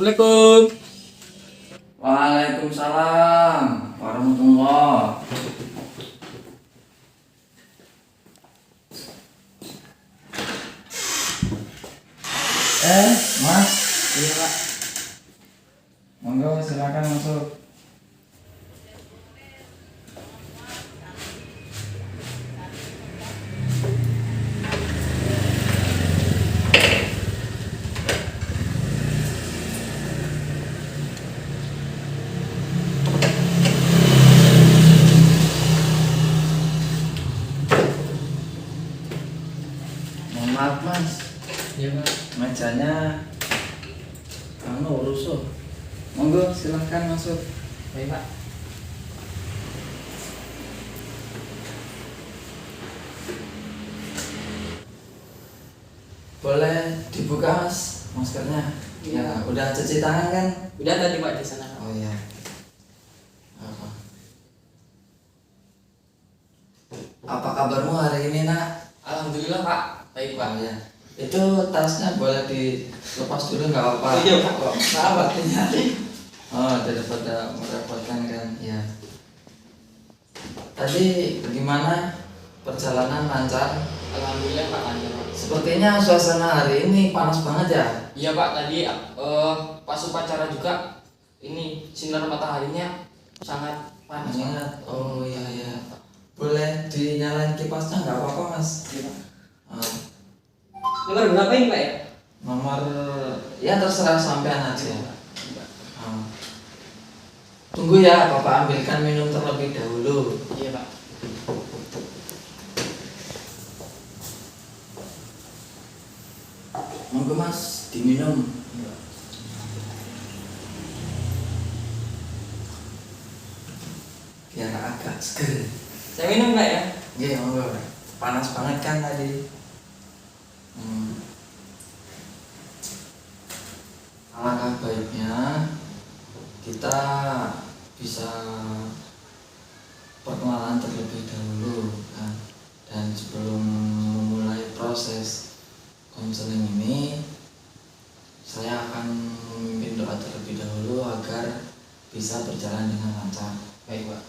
Assalamualaikum. Waalaikumsalam warahmatullah. Mas, Iya pak. monggo silakan masuk. Mohon maaf mas, Iya pak. mejanya rusuh. Monggo silahkan masuk. Baik pak. Boleh dibuka mas maskernya? Iya. Ya, udah cuci tangan kan? Udah tadi pak di sana. Pak. Oh iya. Apa? Apa kabarmu hari ini nak? Alhamdulillah pak. Baik pak. Oh ya. Itu tasnya boleh dilepas dulu nggak apa-apa? Oh, iya, Pak. Kok maaf artinya. Oh daripada merepotkan kan? Ya. Tadi gimana? Perjalanan lancar? Alhamdulillah pak lancar pak. Sepertinya suasana hari ini panas banget ya? Iya pak tadi pas upacara juga ini sinar mataharinya sangat panas. Pak. Ingat? Oh iya iya. Boleh dinyalain kipasnya nggak apa-apa mas? Iya pak. Oh. Nomor berapa ini pak ya? Nomor ya terserah sampean aja. Oh. Tunggu ya, Bapak ambilkan minum terlebih dahulu. Iya pak. Monggo Mas, diminum. Biar agak seger. Saya minum pak ya? Iya, monggo. Panas banget kan tadi. Alangkah baiknya kita bisa perkenalan terlebih dahulu kan. Dan sebelum memulai proses konseling ini, saya akan memimpin doa terlebih dahulu agar bisa berjalan dengan lancar. Baik pak.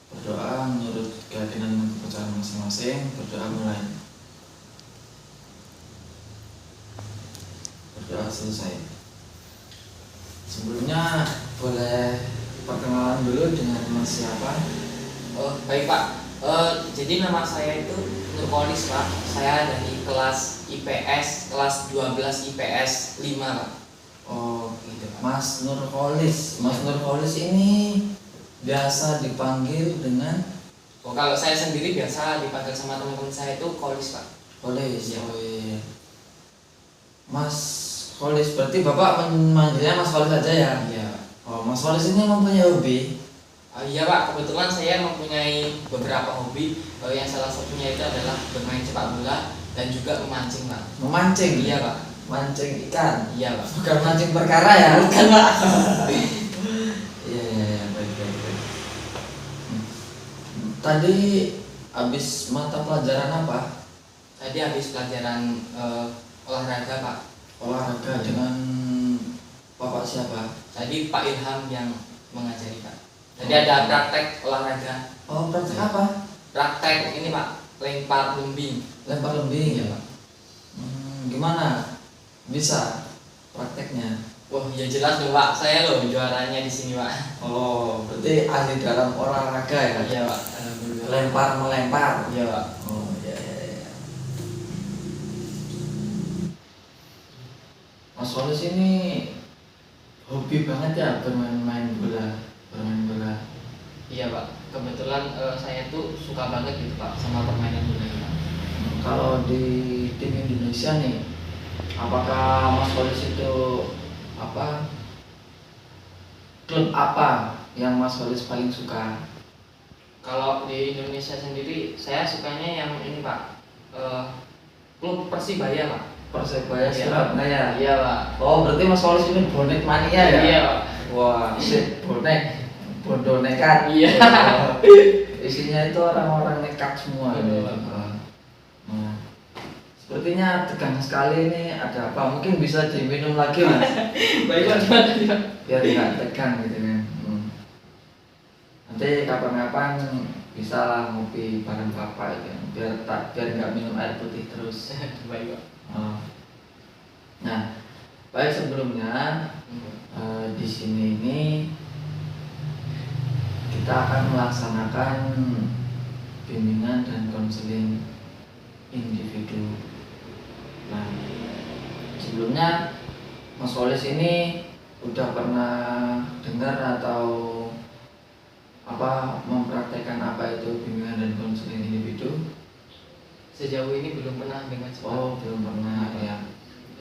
Berdoa menurut keyakinan dan kepercayaan masing-masing. Berdoa mulai. Berdoa selesai. Sebelumnya boleh perkenalan dulu dengan Mas siapa? Oh baik pak. Jadi nama saya itu Nurholis pak. Saya dari kelas IPS kelas 12 IPS 5 pak. Oh, gitu. Mas Nurholis. Mas Nurholis ini biasa dipanggil dengan Oh kalau saya sendiri biasa dipanggil sama teman-teman saya itu Kolis pak. Holis. Iya. Oh, iya. Mas Holis, berarti Bapak memanggilnya Mas Holis saja ya? Iya. Oh, Mas Holis ini mempunyai hobi? Iya pak, kebetulan saya mempunyai beberapa hobi. Yang salah satunya itu adalah bermain sepak bola dan juga memancing pak. Memancing? Iya pak. Mancing ikan? Iya pak. Bukan mancing perkara ya? Bukan pak. Iya, iya, iya, baik, baik, baik. Tadi habis mata pelajaran apa? Tadi habis pelajaran olahraga pak. Olahraga dengan Bapak siapa? Tadi Pak Ilham yang mengajari pak. Tadi Oh. ada praktek olahraga. Oh, praktek apa? Praktek ini pak, lempar lembing. Lempar lembing. Iya pak. Gimana? Bisa prakteknya? Wah ya jelas dong pak, saya loh juaranya di sini pak. Oh, berarti ahli dalam olahraga ya? Iya pak. Alhamdulillah. Lempar melempar. Iya pak. Oh, iya, iya, iya. Mas Wallace ini hobi banget ya bermain bola. Iya pak, kebetulan saya tuh suka banget gitu pak sama permainan bola ini pak. Kalau di tim Indonesia nih, apakah Mas Wallace itu apa? Klub apa yang Mas Wallace paling suka? Kalau di Indonesia sendiri, saya sukanya yang ini pak, klub Persibaya pak. Persebaya Iya. Surabaya. Iya pak. Oh, berarti Mas Wallace ini bonek mania ya? Iya pak. Wah, sip, bondo nekat. Iya. Isinya itu orang-orang nekat semua. Betul, ini. Pak. Nah, Sepertinya tegang sekali ini, ada apa? Mungkin bisa diminum lagi mas, Baik Pak, gimana ya? biar nggak tegang gitu kan. Nanti kapan-kapan bisa lah ngopi bareng bapak gitu, biar nggak minum air putih terus. Baik Pak. Oh. Nah, baik sebelumnya di sini ini kita akan melaksanakan bimbingan dan konseling individu. Nah, sebelumnya Mas Olis ini udah pernah dengar atau mempraktekkan apa itu bimbingan dan konseling individu? Sejauh ini belum pernah dengan Oh, belum pernah ya.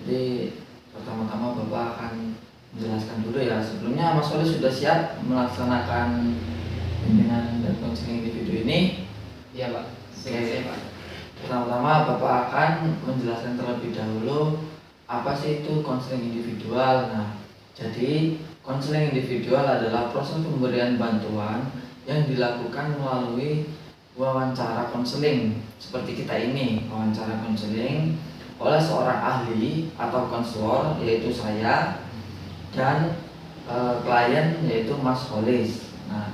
Jadi pertama-tama Bapak akan menjelaskan dulu ya. Sebelumnya Mas Olis sudah siap melaksanakan bimbingan dan konseling individu ini? Iya Pak. Oke. Pertama-tama Bapak akan menjelaskan terlebih dahulu apa sih itu konseling individual. Nah, jadi konseling individual adalah proses pemberian bantuan yang dilakukan melalui wawancara konseling seperti kita ini, wawancara konseling oleh seorang ahli atau konselor yaitu saya dan klien yaitu Mas Olis. Nah,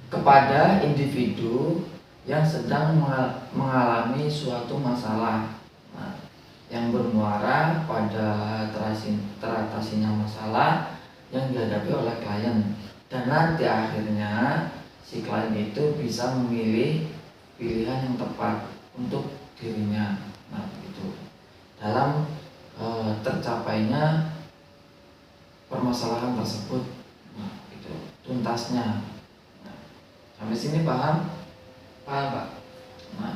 kepada individu yang sedang mengalami suatu masalah yang bermuara pada teratasinya masalah yang dihadapi oleh klien, dan nanti akhirnya si klien itu bisa memilih pilihan yang tepat untuk dirinya. Nah, itu dalam tercapainya permasalahan tersebut. Nah, itu tuntasnya. Nah, sampai sini paham? Paham Pak. Nah,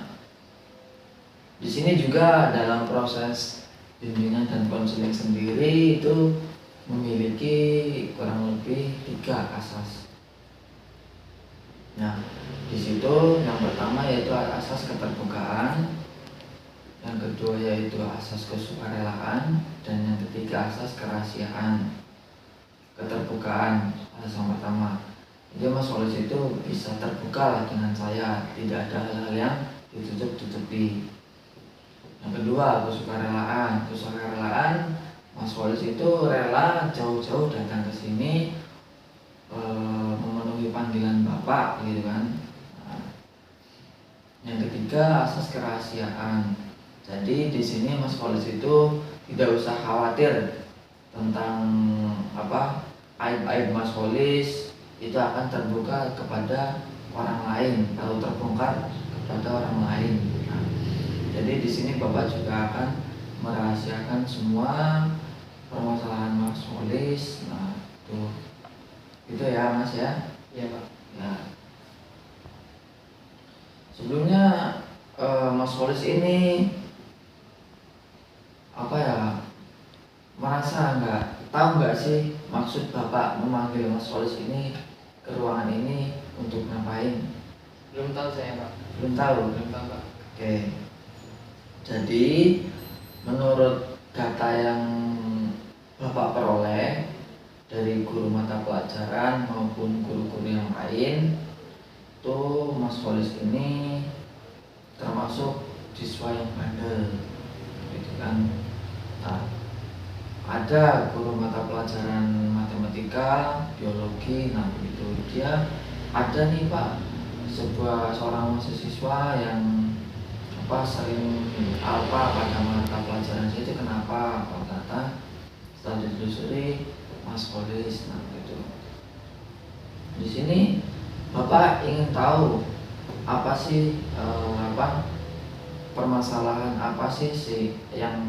di sini juga dalam proses bimbingan dan konseling sendiri itu memiliki kurang lebih 3 asas. Nah, di situ yang pertama yaitu asas keterbukaan, yang kedua yaitu asas kesukarelaan, dan yang ketiga asas kerahasiaan. Keterbukaan asas yang pertama. Jadi Mas Olis itu bisa terbuka lah dengan saya, tidak ada hal-hal yang ditutup-tutupi. Yang kedua, kesukarelaan. Kesukarelaan, Mas Olis itu rela jauh-jauh datang ke sini memenuhi panggilan Bapak, gitu kan. Nah, yang ketiga, asas kerahasiaan. Jadi di sini Mas Olis itu tidak usah khawatir tentang aib-aib Mas Olis itu akan terbuka kepada orang lain atau terbongkar kepada orang lain. Nah, jadi di sini Bapak juga akan merahasiakan semua permasalahan Mas Olis. Nah, itu ya Mas ya. Iya Pak. Ya. Sebelumnya Mas Olis ini tahu nggak sih maksud Bapak memanggil Mas Olis ini ke ruangan ini untuk ngapain? Belum tahu saya Pak. Belum tahu. Belum tahu Pak. Oke. Jadi menurut data yang Bapak peroleh dari guru mata pelajaran maupun guru-guru yang lain, itu Mas Olis ini termasuk siswa yang bandel, gitu kan. Nah, ada guru mata pelajaran matematika, biologi, nah begitu dia ada nih Pak, seorang mahasiswa yang sering alfa pada mata pelajaran itu kenapa? Kalau kata setelah ditelusuri Mas Olis, nah gitu. Di sini Bapak ingin tahu apa sih permasalahan apa sih yang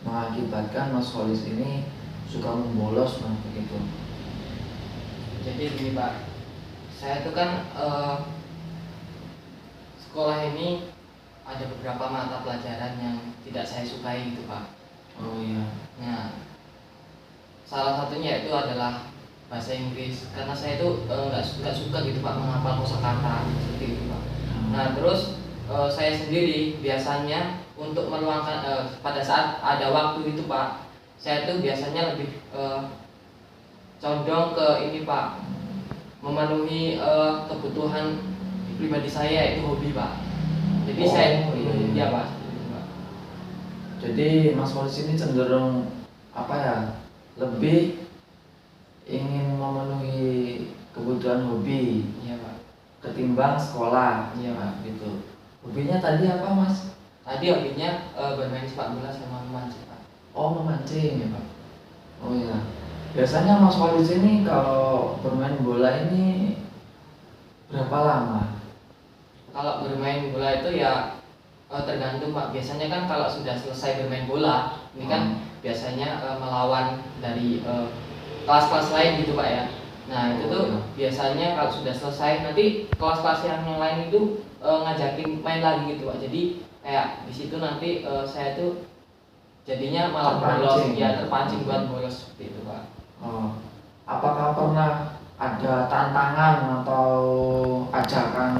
mengakibatkan Mas Olis ini suka membolos, nah begitu. Jadi gini Pak, saya tuh kan sekolah ini ada beberapa mata pelajaran yang tidak saya sukai gitu Pak. Oh iya. Nah, salah satunya itu adalah bahasa Inggris, karena saya itu nggak suka gitu Pak menghafal kosakata seperti itu Pak. Nah terus saya sendiri biasanya untuk meluangkan pada saat ada waktu itu Pak, saya tuh biasanya lebih condong ke ini Pak, memenuhi kebutuhan pribadi saya, itu hobi Pak. Jadi Oh, saya iya, iya. ya Pak. Gitu, Pak. Jadi Mas Walis ini cenderung apa ya, lebih ingin memenuhi kebutuhan hobi Iya Pak. ketimbang sekolah. Iya, Pak. Gitu. Hobinya tadi apa Mas? Tadi hobinya bermain sepak bola sama memancing Pak. Oh, memancing. Iya Pak. Oh iya. Biasanya Mas Walis ini kalau bermain bola ini berapa lama? Kalau bermain bola itu ya tergantung Pak. Biasanya kan kalau sudah selesai bermain bola, ini kan biasanya melawan dari kelas-kelas lain gitu Pak ya. Nah itu tuh biasanya kalau sudah selesai nanti kelas-kelas yang lain itu ngajakin main lagi gitu Pak. Jadi kayak di situ nanti saya tuh jadinya malah bolos, Terpancing. ya terpancing buat bolos seperti itu Pak. Oh. Apakah pernah ada tantangan atau ajakan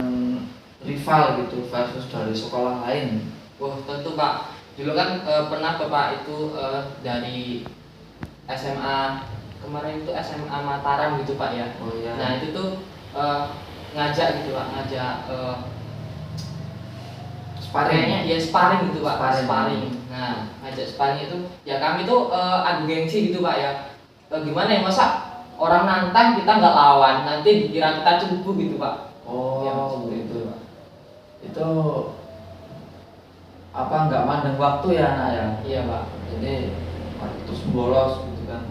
rival gitu versus dari sekolah lain? Wah tentu Pak. Dulu kan pernah Bapak itu dari SMA kemarin itu SMA Mataram gitu Pak ya. Oh iya. Nah itu tuh ngajak gitu Pak, ngajak kayaknya ya sparring gitu Pak, sparring. Nah ngajak sparring itu ya kami tuh adu gengsi gitu Pak ya. Gimana ya masa orang nantang kita nggak lawan, nanti dikira kita cupu gitu Pak. Oh Ya, seperti begitu. Pak. Itu apa nggak mandang waktu ya anak ya? Iya Pak. Jadi terus bolos gitu kan?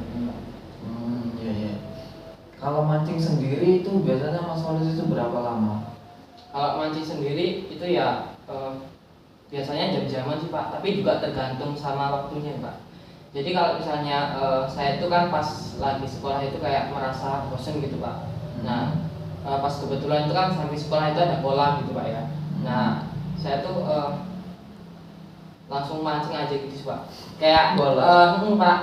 Iya iya. Kalau mancing sendiri itu biasanya Mas Walis itu berapa lama? Kalau mancing sendiri itu ya biasanya jam-jaman sih Pak, tapi juga tergantung sama waktunya Pak. Jadi kalau misalnya saya itu kan pas lagi sekolah itu kayak merasa bosen gitu Pak. Nah pas kebetulan itu kan samping sekolah itu ada kolam gitu Pak ya. Nah saya tuh langsung mancing aja gitu Pak. Kayak Pak.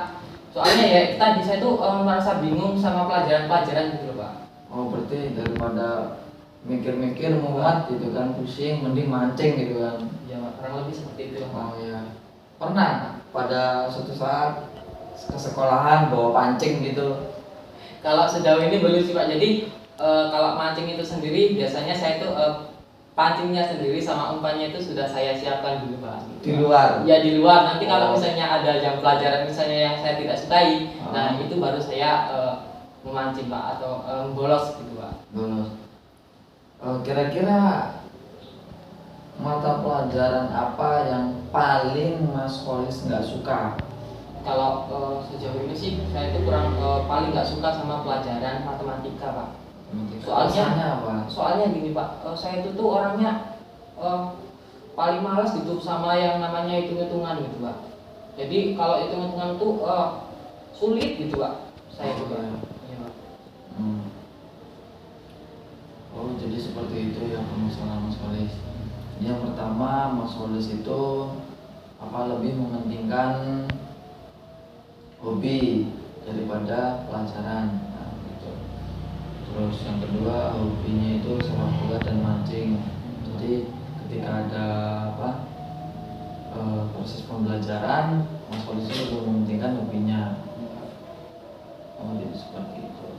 Soalnya ya tadi saya tuh merasa bingung sama pelajaran-pelajaran gitu loh Pak. Oh berarti daripada mikir-mikir muat gitu kan, pusing, mending mancing gitu kan? Ya Pak, kurang lebih seperti itu Pak. Oh iya. Pernah pada suatu saat ke sekolahan bawa pancing gitu? Kalau sejauh ini belum sih Pak. Jadi kalau mancing itu sendiri biasanya saya tuh pancingnya sendiri sama umpannya itu sudah saya siapkan dulu Pak. Di luar? Ya di luar. Nanti kalau misalnya ada jam pelajaran misalnya yang saya tidak sukai, Oh. nah itu baru saya memancing Pak atau bolos gitu Pak. Bolos. Kira-kira mata pelajaran apa yang paling Mas Walis nggak suka? Kalau sejauh ini sih saya itu kurang paling nggak suka sama pelajaran matematika Pak. Alasannya apa? Soalnya gini Pak, saya itu tuh orangnya paling malas gitu sama yang namanya hitung-hitungan gitu Pak. Jadi kalau hitung-hitungan tuh sulit gitu Pak. Saya itu Pak. Iya Pak. Oh jadi seperti itu ya permasalahan Mas Walis. Yang pertama Mas Walis itu lebih mementingkan hobi daripada pelajaran. Nah, gitu. Terus yang kedua hobinya itu sepak bola dan mancing. Jadi ketika ada proses pembelajaran, Mas Walis itu lebih mementingkan hobinya. Oh jadi seperti itu.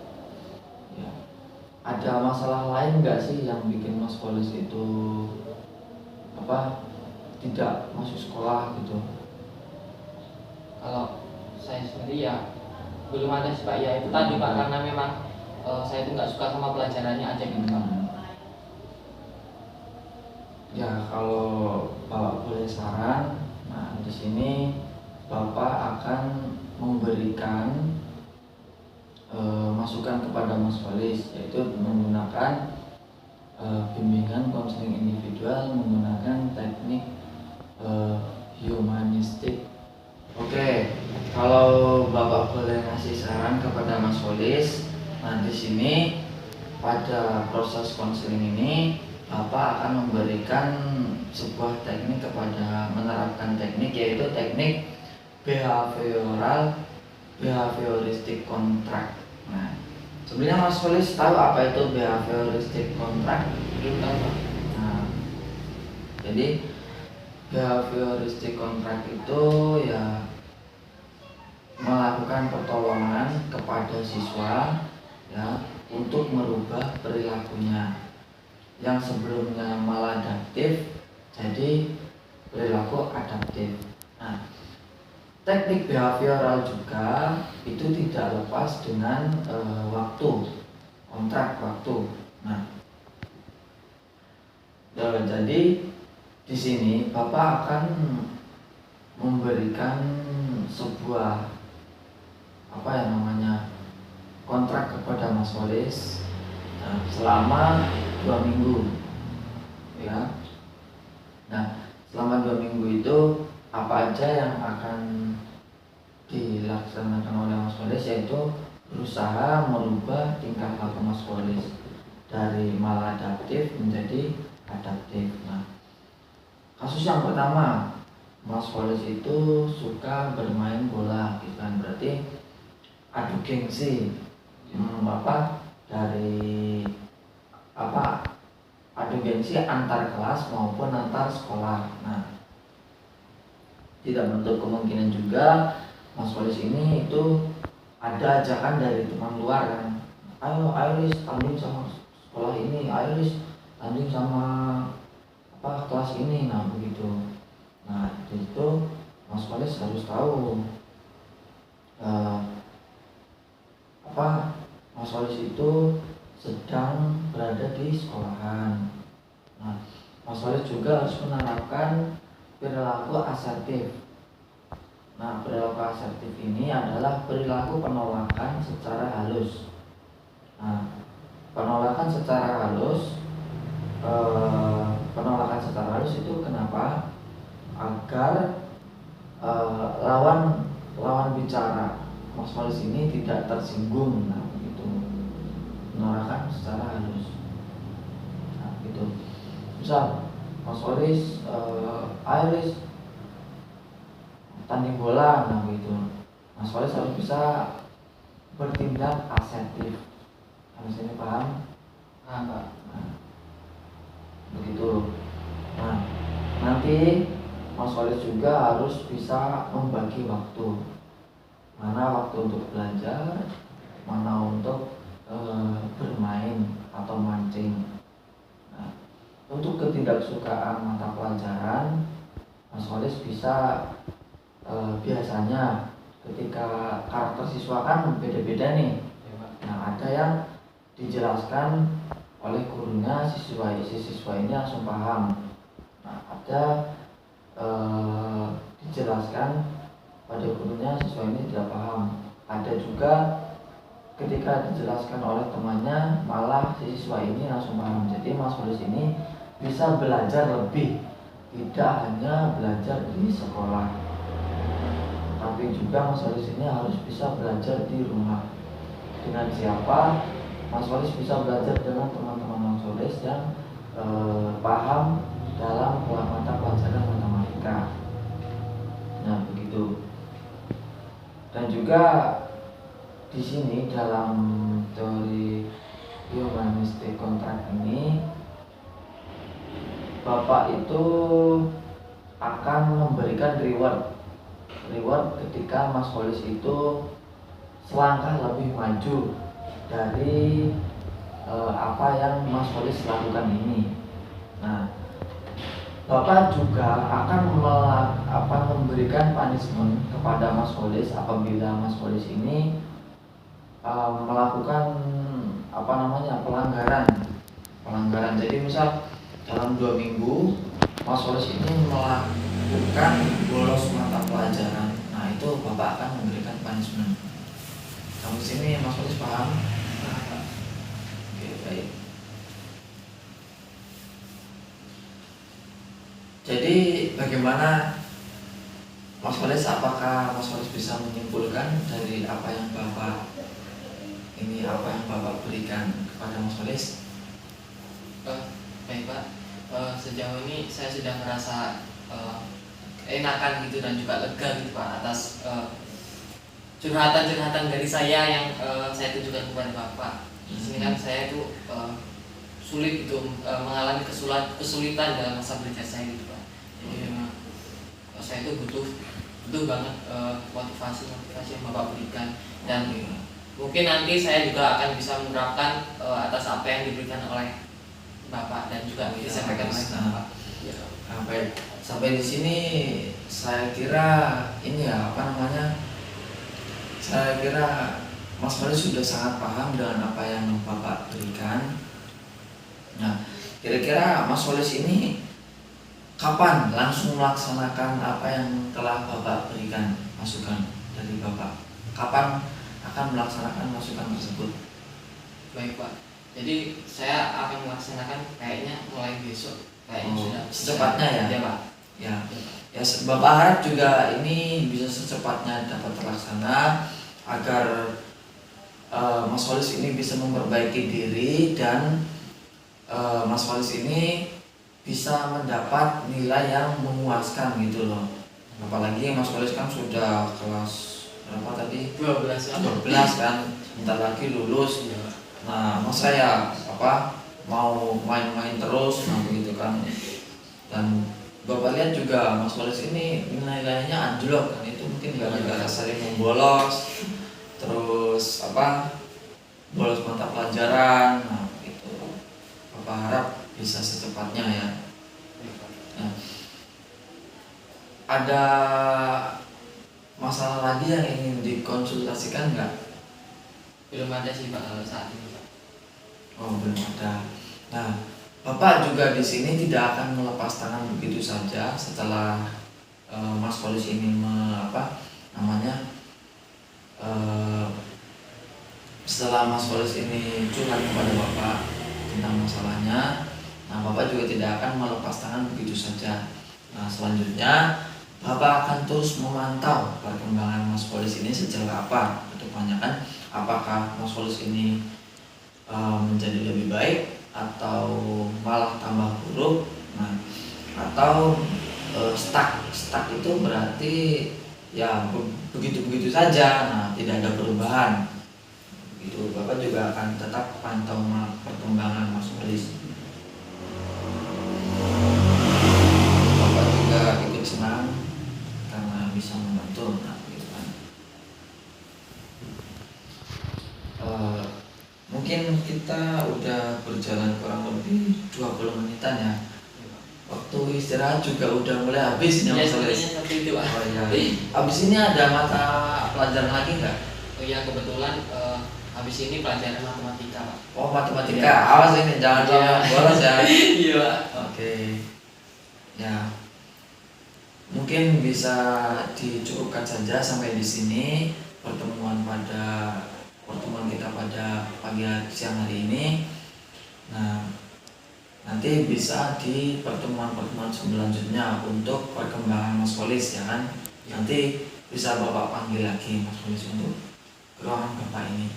Ya. Ada masalah lain nggak sih yang bikin Mas Walis itu tidak masuk sekolah gitu? Kalau saya sendiri ya belum ada sih Pak. Ya itu tadi Pak, karena memang saya itu nggak suka sama pelajarannya aja gitu Pak. Ya kalau Bapak boleh saran, nah di sini Bapak akan memberikan masukan kepada Mas Walis, yaitu menggunakan bimbingan konseling individual menggunakan teknik humanistik. Oke, kalau Bapak boleh ngasih saran kepada Mas Walis, nah di sini pada proses konseling ini Bapak akan memberikan sebuah teknik menerapkan teknik, yaitu teknik behavioristic contract. Nah, sebenarnya Mas Walis tahu apa itu behavioristic contract? Belum tahu Pak. Nah, jadi behavioristic contract itu ya melakukan pertolongan kepada siswa ya untuk merubah perilakunya yang sebelumnya maladaptif Jadi perilaku adaptif. Nah, teknik behavioral juga itu tidak lepas dengan waktu, kontrak waktu. Nah, jadi di sini Bapak akan memberikan sebuah kontrak kepada Mas Walis selama 2 minggu, ya. Nah, selama 2 minggu itu apa aja yang akan dilaksanakan oleh Mas Walis, yaitu berusaha merubah tingkah laku Mas Walis dari maladaptif menjadi adaptif. Nah, kasus yang pertama, Mas Walis itu suka bermain bola, gitu kan, berarti adu gengsi, adu gengsi antar kelas maupun antar sekolah. Nah, tidak menutup kemungkinan juga Mas Walis ini itu ada ajakan dari teman luar kan, ayo Lis tanding sama sekolah ini, ayo Lis tanding sama kelas ini. Nah begitu. Nah itu Mas Walis harus tahu Mas Walis itu sedang berada di sekolahan. Nah, Mas Walis juga harus menerapkan perilaku asertif. Nah, perilaku asertif ini adalah perilaku penolakan secara halus. Nah, penolakan secara halus itu kenapa? Agar lawan bicara Mas Walis ini tidak tersinggung. Nah, begitu. Penolakan secara halus. Nah, gitu. Misal Mas Walis, ayo Lis tanding bola, nah gitu. Mas Walis harus bisa bertindak asertif. Habis ini paham? Pak. Nah, begitu. Nah, nanti Mas Walis juga harus bisa membagi waktu. Mana waktu untuk belajar, mana untuk bermain atau mancing. Nah, untuk ketidaksukaan mata pelajaran, Mas Walis bisa biasanya ketika karakter siswa kan beda-beda nih. Nah, ada yang dijelaskan oleh gurunya, si siswa ini langsung paham. Nah, ada dijelaskan pada gurunya, siswa ini tidak paham. Ada juga ketika dijelaskan oleh temannya, malah si siswa ini langsung paham. Jadi Mas Walis ini bisa belajar lebih, tidak hanya belajar di sekolah, tapi juga Mas Walis ini harus bisa belajar di rumah. Dengan siapa? Mas Walis bisa belajar dengan teman-teman Mas Walis yang paham dalam mata pelajaran matematika. Nah, begitu. Dan juga di sini dalam teori humanistik kontrak ini, Bapak itu akan memberikan reward ketika Mas Walis itu selangkah lebih maju dari apa yang Mas Walis lakukan ini. Nah, Bapak juga akan memberikan punishment kepada Mas Walis apabila Mas Walis ini melakukan pelanggaran. Jadi misal dalam 2 minggu Mas Walis ini melakukan bolos mata pelajaran. Nah, itu Bapak akan memberikan punishment. Sampai sini Mas Walis paham? Oke, baik. Jadi bagaimana Mas Walis, apakah Mas Walis bisa menyimpulkan dari apa yang Bapak berikan kepada Mas Walis? Baik Pak, sejauh ini saya sudah merasa enakan gitu dan juga lega gitu Pak atas curhatan dari saya yang saya tunjukkan kepada Bapak. Di sini kan saya itu sulit gitu, mengalami kesulitan dalam masa belajar saya gitu Pak. Jadi memang saya itu butuh banget motivasi yang Bapak berikan, dan mungkin nanti saya juga akan bisa menerapkan atas apa yang diberikan oleh Bapak dan juga disampaikan oleh Bapak. Sampai di sini saya kira ini ya apa namanya? Saya kira Mas Faris sudah sangat paham dengan apa yang Bapak berikan. Nah, kira-kira Mas Faris ini kapan langsung melaksanakan apa yang telah Bapak berikan masukan dari Bapak? Kapan akan melaksanakan masukan tersebut? Baik Pak, jadi saya akan melaksanakan kayaknya mulai besok. Kayaknya sudah bisa. Secepatnya ya? Ya Pak. Ya, ya Bapak harap juga ini bisa secepatnya dapat terlaksana agar Mas Walis ini bisa memperbaiki diri dan Mas Walis ini bisa mendapat nilai yang memuaskan gitu loh. Apalagi Mas Walis kan sudah kelas berapa tadi? 12 kan, bentar lagi lulus. Nah, masa ya apa mau main-main terus nah begitu kan. Dan Bapak lihat juga Mas Walis ini nilainya anjlok kan, itu mungkin gara-gara sering membolos, terus apa bolos mata pelajaran. Nah itu Bapak harap bisa secepatnya ya. Nah, ada masalah lagi yang ingin dikonsultasikan nggak? Belum ada sih Pak kalau saat ini Pak. Oh belum ada. Nah Bapak juga di sini tidak akan melepas tangan begitu saja setelah Mas Polisi ini setelah Mas Polisi ini curhat kepada Bapak tentang masalahnya. Nah Bapak juga tidak akan melepas tangan begitu saja. Nah selanjutnya Bapak akan terus memantau perkembangan Mas Polisi ini sejauh apa kedepannya kan. Apakah Mas Polisi ini menjadi lebih baik atau malah tambah buruk, nah atau stuck itu berarti ya begitu saja, nah tidak ada perubahan. Itu Bapak juga akan tetap pantau perkembangan Mas Walis. Bapak juga ikut senang karena bisa membantu, nah gitu kan. Mungkin kita udah berjalan kurang lebih 20 menitan ya. Waktu istirahat juga udah mulai habis nih Mas Walis. Seperti itu Pak. Oh iya. Habis ini ada mata pelajaran lagi nggak? Oh iya kebetulan habis ini pelajaran matematika Pak. Oh matematika. Awas ini jangan bolos ya. Iya Pak. Oke. Ya. Mungkin bisa dicukupkan saja sampai di sini pertemuan kita pada siang hari ini. Nah, nanti bisa di pertemuan selanjutnya untuk perkembangan Mas Walis ya kan. Nanti bisa Bapak panggil lagi Mas Walis untuk ke ruangan Bapak ini.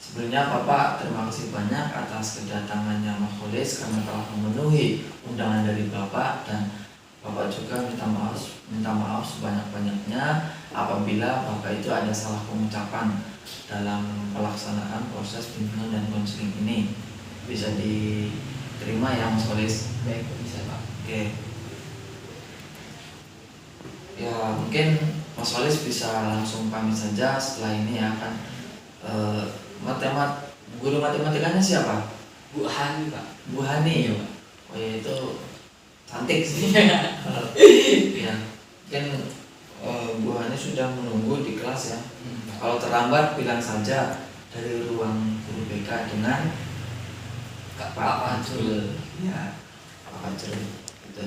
Sebelumnya Bapak terima kasih banyak atas kedatangannya Mas Walis karena telah memenuhi undangan dari Bapak, dan Bapak juga minta maaf sebanyak-banyaknya apabila Bapak itu ada salah pengucapan dalam pelaksanaan proses bimbingan dan konseling ini. Bisa diterima ya Mas Walis? Baik, bisa Pak. Oke. Ya mungkin Mas Walis bisa langsung pamit saja setelah ini ya kan. Guru matematikanya siapa? Bu Hani Pak. Bu Hani. Iya Pak. Oh ya itu cantik sih. Ya mungkin Bu Hani sudah menunggu di kelas ya. Kalau terlambat bilang saja dari ruang guru BK dengan Pak Fajrul. Ya, Pak Fajrul. Gitu.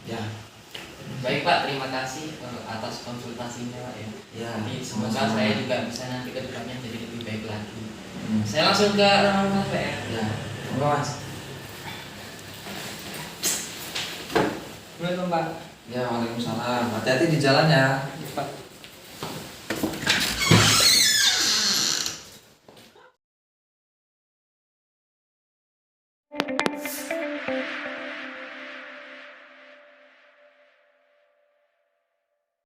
Ya. Baik Pak, terima kasih atas konsultasinya Pak ya. Ya. Jadi semoga sama-sama. saya juga bisa nanti ke depannya jadi lebih baik lagi. Saya langsung ke ruangan Mas Pak ya. Ya. Enggak Mas. Assalamualaikum Pak. Ya, waalaikumsalam. Hati-hati di jalan ya. Pak.